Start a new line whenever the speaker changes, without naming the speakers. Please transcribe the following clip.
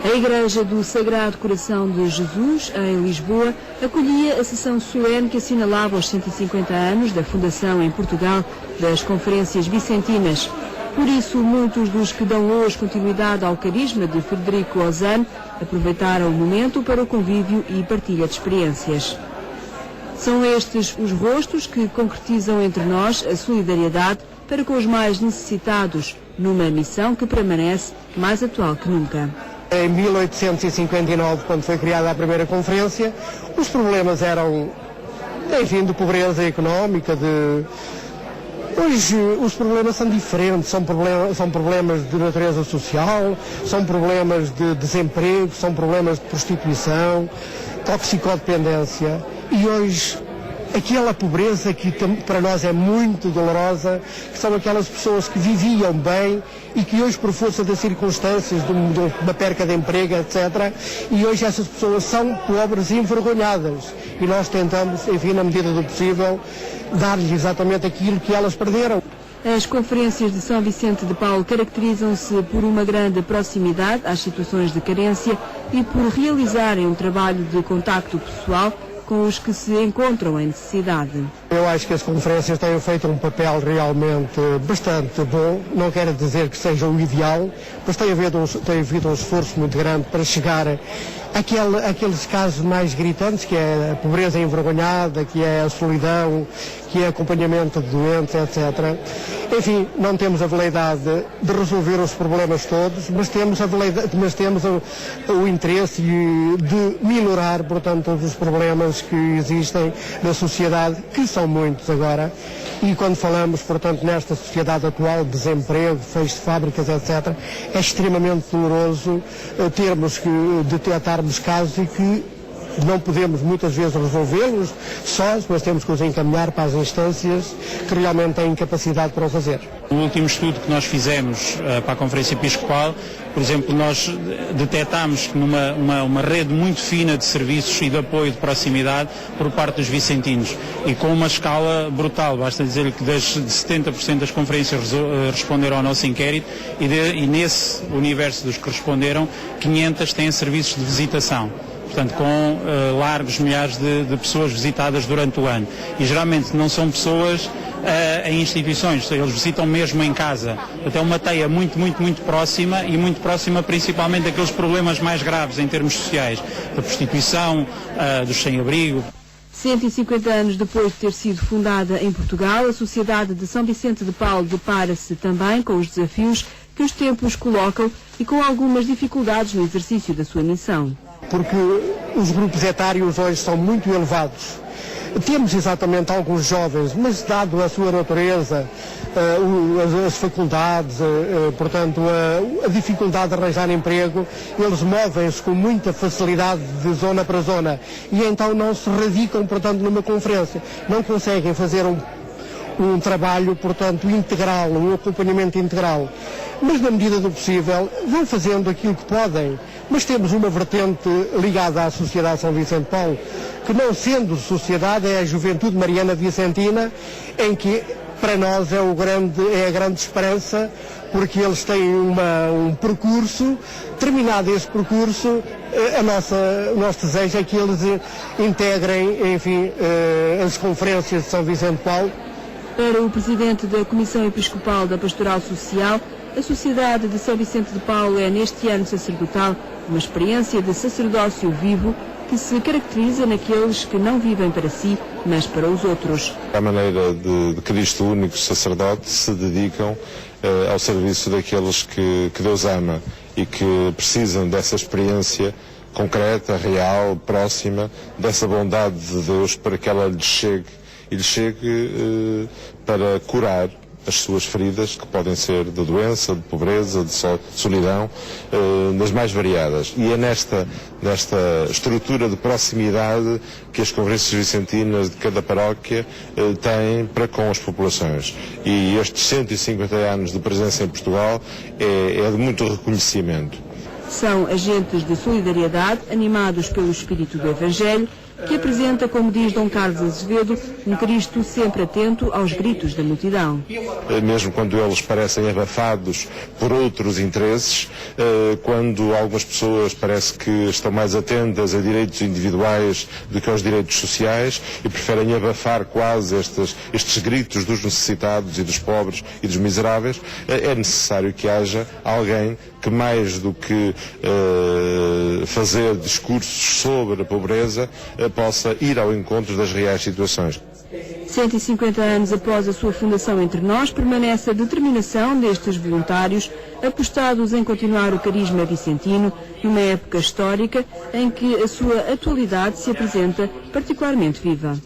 A Igreja do Sagrado Coração de Jesus, em Lisboa, acolhia a sessão solene que assinalava os 150 anos da fundação em Portugal das Conferências Vicentinas. Por isso, muitos dos que dão hoje continuidade ao carisma de Frederico Ozanne aproveitaram o momento para o convívio e partilha de experiências. São estes os rostos que concretizam entre nós a solidariedade para com os mais necessitados, numa missão que permanece mais atual que nunca.
Em 1859, quando foi criada a primeira conferência, os problemas eram, enfim, de pobreza económica, Hoje os problemas são diferentes, são problemas de natureza social, são problemas de desemprego, são problemas de prostituição, toxicodependência. E hoje aquela pobreza que para nós é muito dolorosa, que são aquelas pessoas que viviam bem e que hoje, por força das circunstâncias, de uma perca de emprego, etc., e hoje essas pessoas são pobres e envergonhadas. E nós tentamos, enfim, na medida do possível, dar-lhes exatamente aquilo que elas perderam.
As conferências de São Vicente de Paulo caracterizam-se por uma grande proximidade às situações de carência e por realizarem um trabalho de contacto pessoal com os que se encontram em necessidade.
Eu acho que as conferências têm feito um papel realmente bastante bom, não quero dizer que seja o ideal, mas tem havido um esforço muito grande para chegar àqueles casos mais gritantes, que é a pobreza envergonhada, que é a solidão, que é acompanhamento de doentes, etc. Enfim, não temos a veleidade de resolver os problemas todos, mas temos o interesse de minorar, portanto, todos os problemas que existem na sociedade, que são muitos agora, e quando falamos, portanto, nesta sociedade atual, de desemprego, fecho de fábricas, etc., é extremamente doloroso termos que detectarmos casos e que não podemos muitas vezes resolvê-los sós, mas temos que os encaminhar para as instâncias que realmente têm capacidade para o fazer.
No último estudo que nós fizemos para a Conferência Episcopal, por exemplo, nós detectámos que numa rede muito fina de serviços e de apoio de proximidade por parte dos vicentinos e com uma escala brutal. Basta dizer que de 70% das conferências responderam ao nosso inquérito e nesse universo dos que responderam, 500 têm serviços de visitação. Portanto, com largos milhares de pessoas visitadas durante o ano. E geralmente não são pessoas em instituições, eles visitam mesmo em casa. Até uma teia muito, muito, muito próxima e muito próxima principalmente daqueles problemas mais graves em termos sociais, da prostituição, dos sem-abrigo.
150 anos depois de ter sido fundada em Portugal, a Sociedade de São Vicente de Paulo depara-se também com os desafios que os tempos colocam e com algumas dificuldades no exercício da sua missão.
Porque os grupos etários hoje são muito elevados. Temos exatamente alguns jovens, mas dado a sua natureza, as faculdades, portanto, a dificuldade de arranjar emprego, eles movem-se com muita facilidade de zona para zona e então não se radicam, portanto, numa conferência. Não conseguem fazer um trabalho, portanto, integral, um acompanhamento integral. Mas, na medida do possível, vão fazendo aquilo que podem. Mas temos uma vertente ligada à Sociedade São Vicente de Paulo, que não sendo sociedade, é a Juventude Mariana Vicentina, em que, para nós, é a grande esperança, porque eles têm um percurso, terminado esse percurso, o nosso desejo é que eles integrem, enfim, as conferências de São Vicente de Paulo.
Para o Presidente da Comissão Episcopal da Pastoral Social, a Sociedade de São Vicente de Paulo é, neste ano sacerdotal, uma experiência de sacerdócio vivo que se caracteriza naqueles que não vivem para si, mas para os outros.
À maneira de Cristo, o único sacerdote, se dedicam ao serviço daqueles que Deus ama e que precisam dessa experiência concreta, real, próxima, dessa bondade de Deus para que ela lhes chegue para curar as suas feridas, que podem ser de doença, de pobreza, de solidão, das mais variadas. E é nesta estrutura de proximidade que as conferências vicentinas de cada paróquia têm para com as populações. E estes 150 anos de presença em Portugal é de muito reconhecimento.
São agentes de solidariedade, animados pelo espírito do Evangelho que apresenta, como diz Dom Carlos Azevedo, um Cristo sempre atento aos gritos da multidão.
Mesmo quando eles parecem abafados por outros interesses, quando algumas pessoas parece que estão mais atentas a direitos individuais do que aos direitos sociais e preferem abafar quase estes gritos dos necessitados e dos pobres e dos miseráveis, é necessário que haja alguém que, mais do que fazer discursos sobre a pobreza, possa ir ao encontro das reais situações.
150 anos após a sua fundação Entre Nós, permanece a determinação destes voluntários apostados em continuar o carisma vicentino numa época histórica em que a sua atualidade se apresenta particularmente viva.